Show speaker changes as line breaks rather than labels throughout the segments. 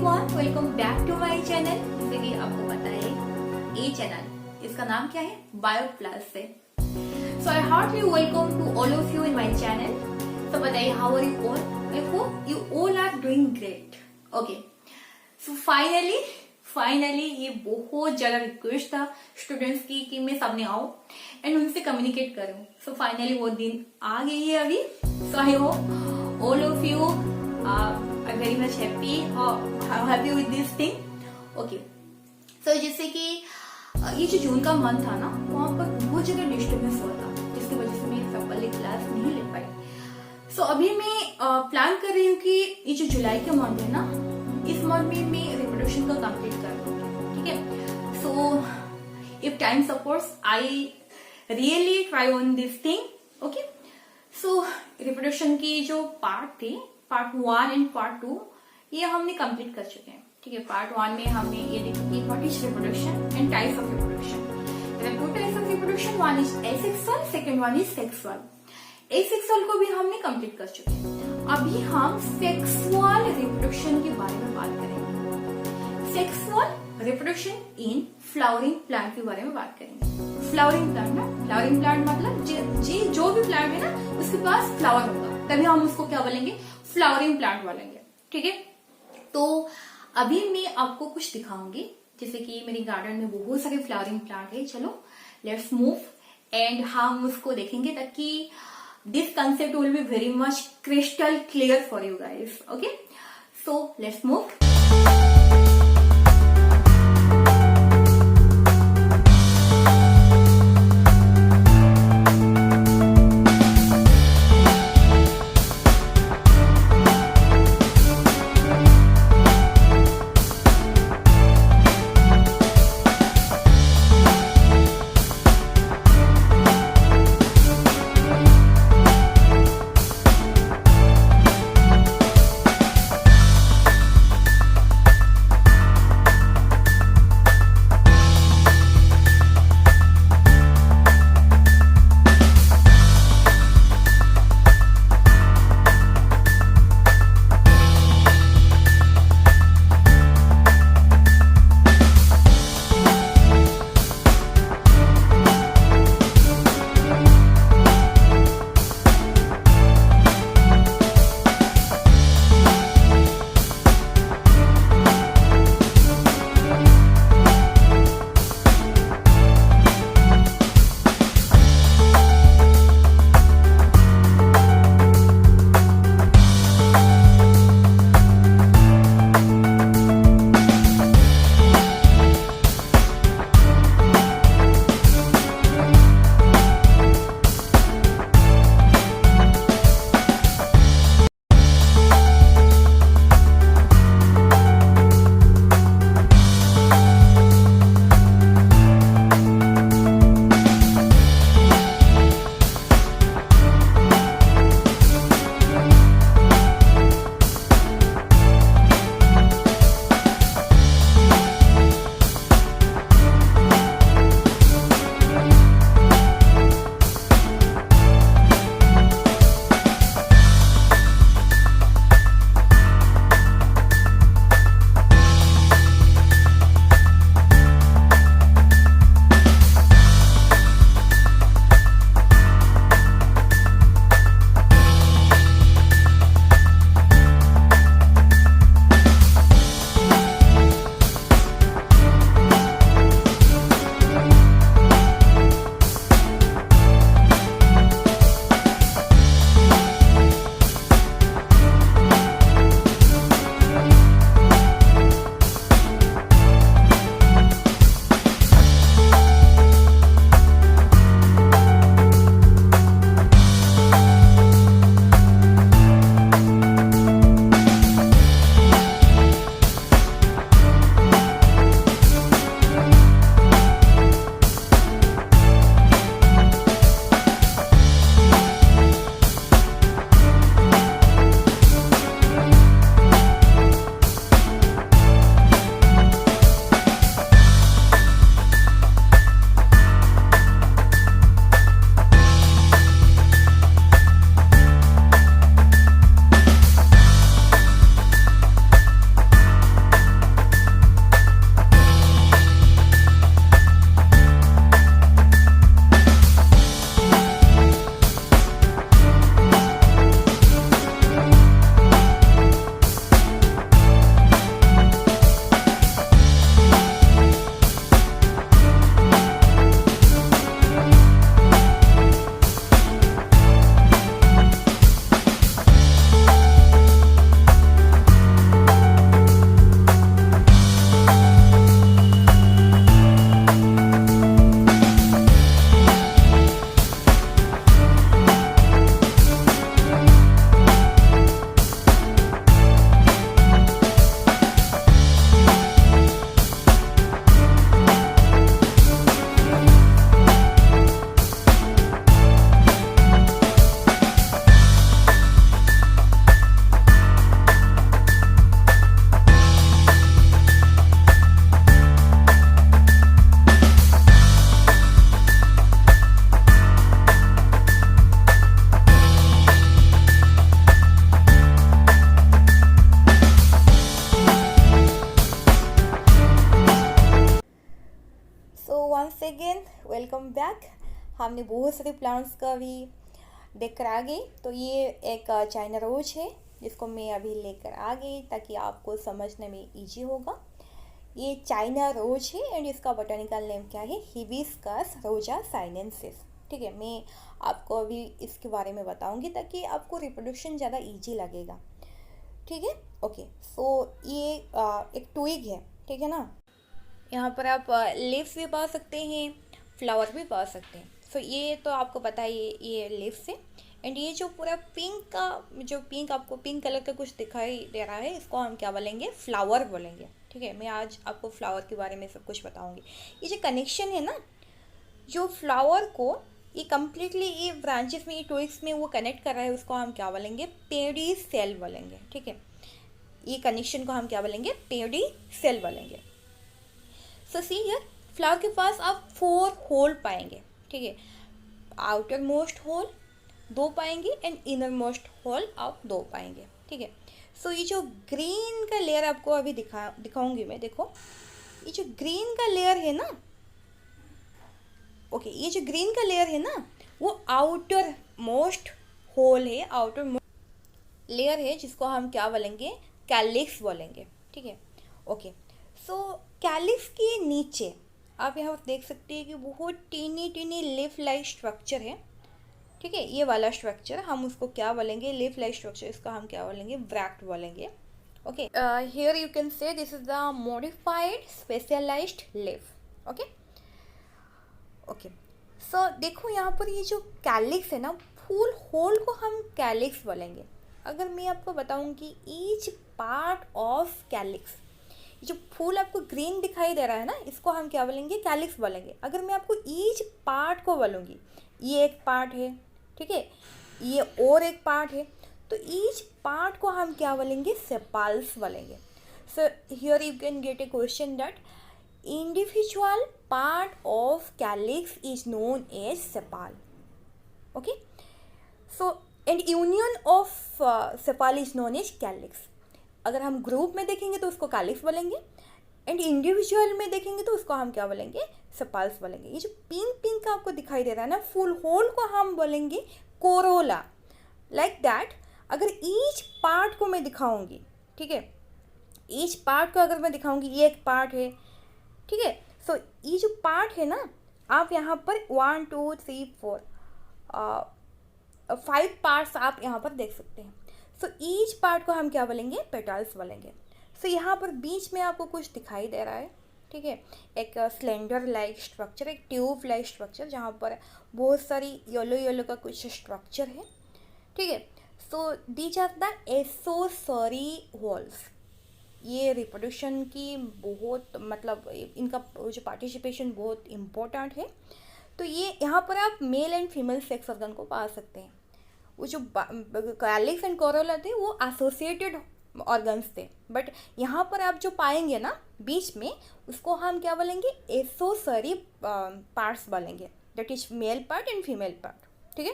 Everyone, welcome back to my channel. जैसे कि आपको पता है ये चैनल, इसका नाम क्या है, बायो प्लस से। So I heartly welcome to all of you in my channel. तो बताइए, how are you all? I hope you all are doing great. Okay, so finally ये बहुत ज्यादा रिक्वेस्ट था स्टूडेंट्स की कि मैं सामने आऊं एंड उनसे कम्युनिकेट करूं। सो फाइनली वो दिन आ गई है अभी। So I hope all of you are very much happy with this thing. Okay. So जैसे कि ये जो जून का मंथ था ना, वहाँ पर बहुत ज्यादा डिस्टर्बेंस हुआ था, जिसकी वजह से मैं प्रॉपर्ली क्लास नहीं ले पाई। सो अभी मैं प्लान कर रही हूँ कि ये जो जुलाई का मंथ है ना, इस मंथ में मैं रिप्रोडक्शन का कंप्लीट कर दूंगी। ठीक है। So if time supports I really try on this thing. Okay. So reproduction की जो पार्ट थी, पार्ट 1 एंड पार्ट 2, ये हमने कंप्लीट कर चुके हैं। ठीक है। पार्ट 1 में हमने ये देखा कि what is reproduction and types of reproduction. There are two types of reproduction, one is asexual, second one is sexual. Asexual को भी हमने कंप्लीट कर चुके हैं। अभी हम सेक्सुअल रिप्रोडक्शन के बारे में बात करेंगे। Sexual reproduction in flowering plant के बारे में बात करेंगे। फ्लावरिंग प्लांट ना, फ्लावरिंग प्लांट मतलब जो भी प्लांट है ना, उसके पास फ्लावर होगा, तभी हम उसको क्या बोलेंगे, फ्लावरिंग प्लांट बोलेंगे। ठीक है। तो अभी मैं आपको कुछ दिखाऊंगी, जैसे कि मेरे गार्डन में बहुत सारे फ्लावरिंग प्लांट है। चलो लेट्स मूव एंड हम उसको देखेंगे, ताकि this concept will be very much crystal clear for you guys. Okay, so let's move. हमने बहुत सारे प्लांट्स का भी देख कर आ गई। तो ये एक चाइना रोज है जिसको मैं अभी लेकर आ गई ताकि आपको समझने में इजी होगा। ये चाइना रोज है एंड इसका बोटेनिकल नेम क्या है, हिबिस्कस रोजा साइनेंसिस। ठीक है, मैं आपको अभी इसके बारे में बताऊंगी ताकि आपको रिप्रोडक्शन ज़्यादा इजी लगेगा। ठीक है, ओके। सो ये एक ट्विग है, ठीक है ना। यहाँ पर आप लीव्स भी पा सकते हैं, फ्लावर भी पा सकते हैं। सो ये तो आपको पता है ये लीव्स है। एंड ये जो पूरा पिंक का जो पिंक आपको पिंक कलर का कुछ दिखाई दे रहा है, इसको हम क्या बोलेंगे, फ्लावर बोलेंगे। ठीक है, मैं आज आपको फ्लावर के बारे में सब कुछ बताऊंगी। ये जो कनेक्शन है ना, जो फ्लावर को ये कम्प्लीटली ये ब्रांचेस में, ये ट्विग्स में वो कनेक्ट कर रहा है, उसको हम क्या बोलेंगे, पेडी सेल बोलेंगे। ठीक है, ये कनेक्शन को हम क्या बोलेंगे, पेडी सेल बोलेंगे। सो सी हियर, फ्लावर के पास आप 4 होल पाएंगे। ठीक है, आउटर मोस्ट होल 2 पाएंगे एंड इनर मोस्ट होल आप 2 पाएंगे। ठीक है, सो ये जो ग्रीन का लेयर आपको अभी दिखाऊंगी मैं, देखो ये जो ग्रीन का लेयर है ना, ओके, ये जो ग्रीन का लेयर है ना, वो आउटर मोस्ट होल है, आउटर मोस्ट लेयर है, जिसको हम क्या बोलेंगे, कैलिक्स बोलेंगे। ठीक है, ओके। सो कैलिक्स के नीचे आप यहाँ पर देख सकते हैं कि बहुत tiny tiny leaf like structure है। ठीक है, ये वाला स्ट्रक्चर हम उसको क्या बोलेंगे, लीफ लाइक स्ट्रक्चर, इसको हम क्या बोलेंगे, ब्रैक्ट बोलेंगे। Okay, here you can say this is the modified specialised leaf. Okay okay, so देखो यहाँ पर ये जो कैलिक्स है ना, फुल होल को हम कैलिक्स बोलेंगे। अगर मैं आपको बताऊँ कि ईच पार्ट ऑफ कैलिक्स, जो फूल आपको ग्रीन दिखाई दे रहा है ना, इसको हम क्या बोलेंगे, कैलिक्स बोलेंगे। अगर मैं आपको ईच पार्ट को बोलूँगी, ये एक पार्ट है, ठीक है, ये और एक पार्ट है, तो ईच पार्ट को हम क्या बोलेंगे, सेपाल्स बोलेंगे। So here you can get a question that individual part of calyx is known as sepal. Okay, so and union of sepal is known as calyx. अगर हम ग्रुप में देखेंगे तो उसको कैलिक्स बोलेंगे, एंड इंडिविजुअल में देखेंगे तो उसको हम क्या बोलेंगे, सेपाल्स बोलेंगे। ये जो पिंक पिंक आपको दिखाई दे रहा है ना, फुल होल को हम बोलेंगे कोरोला। लाइक दैट, अगर ईच पार्ट को मैं दिखाऊंगी, ठीक है, ईच पार्ट को अगर मैं दिखाऊंगी, ये एक पार्ट है, ठीक है। सो ये जो पार्ट है ना, आप यहाँ पर 1 2 3 4 5 पार्ट्स आप यहाँ पर देख सकते हैं। सो ईच पार्ट को हम क्या बोलेंगे, पेटल्स बोलेंगे। सो यहाँ पर बीच में आपको कुछ दिखाई दे रहा है, ठीक है, एक स्लेंडर लाइक स्ट्रक्चर, एक ट्यूब लाइक स्ट्रक्चर, जहाँ पर बहुत सारी येलो येलो का कुछ स्ट्रक्चर है। ठीक है, so these are the accessory whorls. ये रिप्रोडक्शन की बहुत मतलब इनका जो पार्टिसिपेशन बहुत इम्पोर्टेंट है। तो ये यहाँ पर आप male and female sex organ को पा सकते हैं। वो जो कैलिक्स एंड कोरोला थे वो एसोसिएटेड ऑर्गन्स थे, बट यहाँ पर आप जो पाएंगे ना बीच में, उसको हम क्या बोलेंगे, एसोसरी पार्ट्स बोलेंगे, that is male part and female part. ठीक है,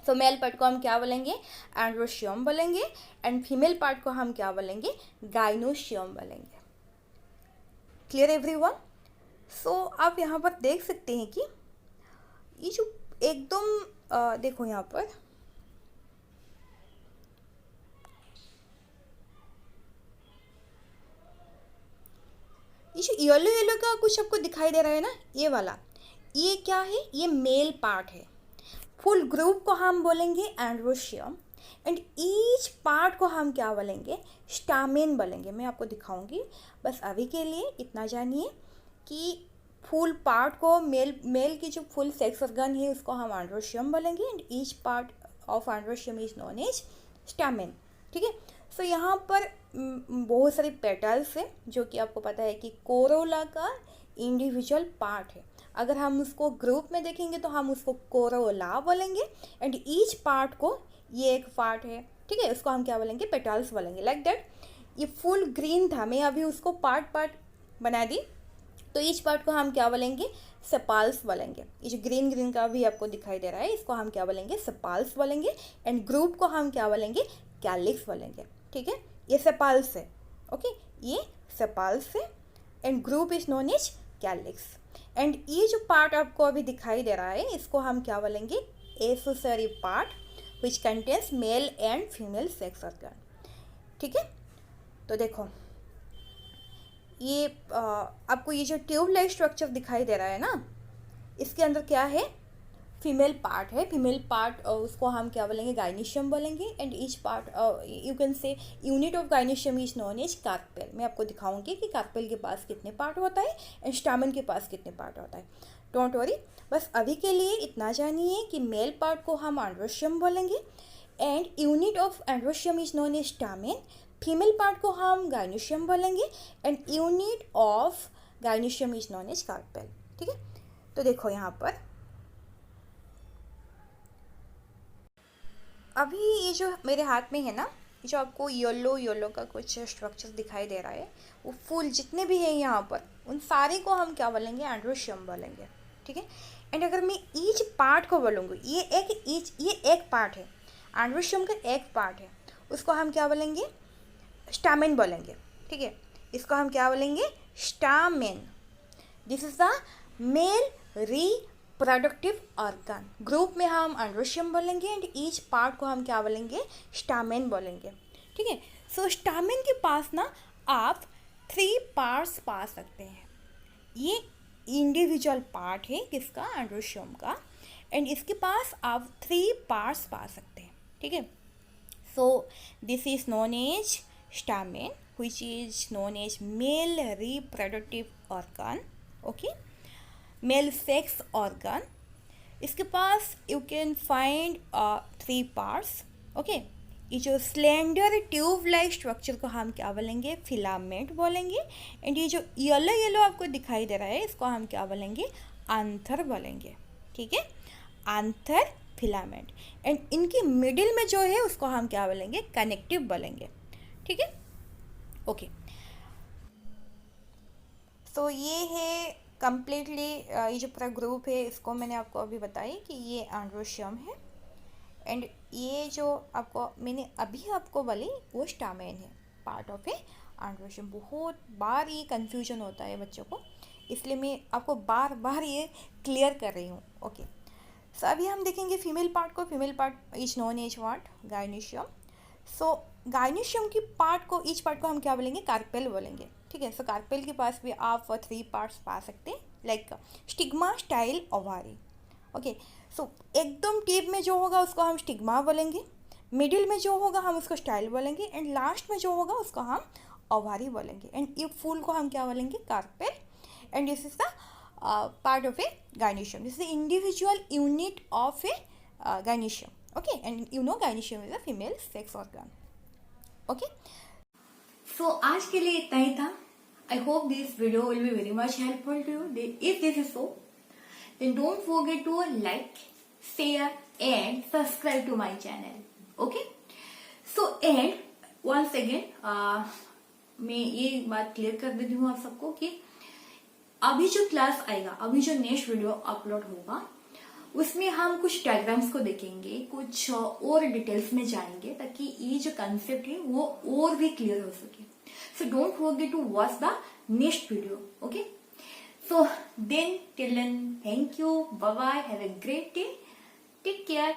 सो मेल पार्ट को हम क्या बोलेंगे, एंड्रोशियम बोलेंगे, एंड फीमेल पार्ट को हम क्या बोलेंगे, गाइनोशियम बोलेंगे। Clear everyone? सो आप यहाँ पर देख सकते हैं कि ये जो एकदम देखो यहाँ पर ये जो येलो येलो का कुछ आपको दिखाई दे रहा है ना, ये वाला, ये क्या है, ये मेल पार्ट है। फुल ग्रुप को हम बोलेंगे एंड्रोशियम, एंड ईच पार्ट को हम क्या बोलेंगे, स्टामेन बोलेंगे। मैं आपको दिखाऊंगी, बस अभी के लिए इतना जानिए कि फुल पार्ट को मेल की जो फुल सेक्स ऑर्गन है उसको हम एंड्रोशियम बोलेंगे, and each part of androecium is known as stamen. ठीक है, सो यहाँ पर बहुत सारी पेटल्स है, जो कि आपको पता है कि कोरोला का इंडिविजुअल पार्ट है। अगर हम उसको ग्रुप में देखेंगे तो हम उसको कोरोला बोलेंगे, एंड ईच पार्ट को, ये एक पार्ट है, ठीक है, उसको हम क्या बोलेंगे, पेटल्स बोलेंगे। लाइक दैट, ये फुल ग्रीन था, मैं अभी उसको पार्ट पार्ट बना दी, तो ईच पार्ट को हम क्या बोलेंगे, सेपाल्स बोलेंगे। ये जो ग्रीन ग्रीन का भी आपको दिखाई दे रहा है, इसको हम क्या बोलेंगे, सेपाल्स बोलेंगे, एंड ग्रुप को हम क्या बोलेंगे, कैलिक्स बोलेंगे। ठीक है, ये सेपाल्स है, ओके, ये सेपाल्स है, and group is known as calyx.
And ये जो पार्ट आपको अभी दिखाई दे रहा है इसको हम क्या बोलेंगे, accessory part which contains male and female sex organ. ठीक है, तो देखो ये आपको ये जो ट्यूब लाइक स्ट्रक्चर दिखाई दे रहा है ना, इसके अंदर क्या है, फीमेल पार्ट है। फीमेल पार्ट उसको हम क्या बोलेंगे, गाइनिशियम बोलेंगे। And each part you can say unit of gynoecium is known as carpel. मैं आपको दिखाऊंगी कि कार्पेल के पास कितने पार्ट होता है एंड स्टामेन के पास कितने पार्ट होता है। डोंट वरी, बस अभी के लिए इतना जानिए कि मेल पार्ट को हम एंड्रोशियम बोलेंगे and unit of androecium is known as stamen. Female part को हम गाइनिशियम बोलेंगे and unit of gynoecium is known as carpel. ठीक है, तो देखो यहाँ पर अभी ये जो मेरे हाथ में है ना, जो आपको येलो येलो का कुछ स्ट्रक्चर दिखाई दे रहा है, वो फूल जितने भी हैं यहाँ पर उन सारे को हम क्या बोलेंगे, एंड्रोशियम बोलेंगे। ठीक है, एंड अगर मैं ईच पार्ट को बोलूँगी, ये एक पार्ट है, एंड्रोशियम का एक पार्ट है, उसको हम क्या बोलेंगे, स्टामेन बोलेंगे। ठीक है, इसको हम क्या बोलेंगे, stamen. This is the male reproductive organ. Group में हम एंड्रोशियम बोलेंगे एंड ईच पार्ट को हम क्या बोलेंगे, स्टामेन बोलेंगे। ठीक है, सो स्टामेन के पास ना आप 3 पार्ट्स पा सकते हैं। ये इंडिविजुअल पार्ट है किसका, एंड्रोशियम का, एंड इसके पास आप 3 पार्ट्स पा सकते हैं। ठीक है, so this is known as stamen which is known as male reproductive organ, okay, male sex organ. इसके पास you can find 3 parts, okay. ये जो स्लेंडर ट्यूब लाइक स्ट्रक्चर को हम क्या बोलेंगे, फिलामेंट बोलेंगे। एंड ये जो येलो येलो आपको दिखाई दे रहा है इसको हम क्या बोलेंगे, आंथर बोलेंगे। ठीक है, आंथर फिलामेंट। एंड इनकी मिडिल में जो है उसको हम क्या बोलेंगे, कनेक्टिव बोलेंगे। ठीक है, ओके, तो ये है कम्प्लीटली ये जो पूरा ग्रुप है इसको मैंने आपको अभी बताई कि ये एंड्रोशियम है। एंड ये जो आपको मैंने अभी आपको बोली वो स्टामेन है, पार्ट ऑफ ए एंड्रोशियम। बहुत बार ये कंफ्यूजन होता है बच्चों को, इसलिए मैं आपको बार बार ये क्लियर कर रही हूँ। ओके, सो अभी हम देखेंगे फीमेल पार्ट को। Female part is known as what, gynoecium. So gynoecium की पार्ट को, ईच पार्ट को हम क्या बोलेंगे, कार्पेल बोलेंगे। ठीक है, सो कार्पेल के पास भी आप 3 पार्ट्स पा सकते हैं, like stigma, style, ovary. Okay, सो एकदम टिप में जो होगा उसको हम स्टिग्मा बोलेंगे, मिडिल में जो होगा हम उसको स्टाइल बोलेंगे, एंड लास्ट में जो होगा उसको हम ओवारी बोलेंगे। एंड ये फूल को हम क्या बोलेंगे, carpel. And this is the part of a gynoecium, this is the individual unit of a gynoecium. Okay, and you know gynoecium is a female sex organ. Okay,
so आज के लिए इतना ही था। I hope this video will be very much helpful to you. If this is so, then don't forget to like, share and subscribe to my channel. Okay, so and once again मैं ये बात clear कर देती हूँ आप सबको कि अभी जो क्लास आएगा, अभी जो नेक्स्ट वीडियो अपलोड होगा उसमें हम कुछ डायग्राम्स को देखेंगे, कुछ और डिटेल्स में जाएंगे ताकि ये जो कंसेप्ट है वो और भी क्लियर हो सके। So don't forget to watch the next video. Okay, so then till then, thank you, bye bye, have a great day, take care.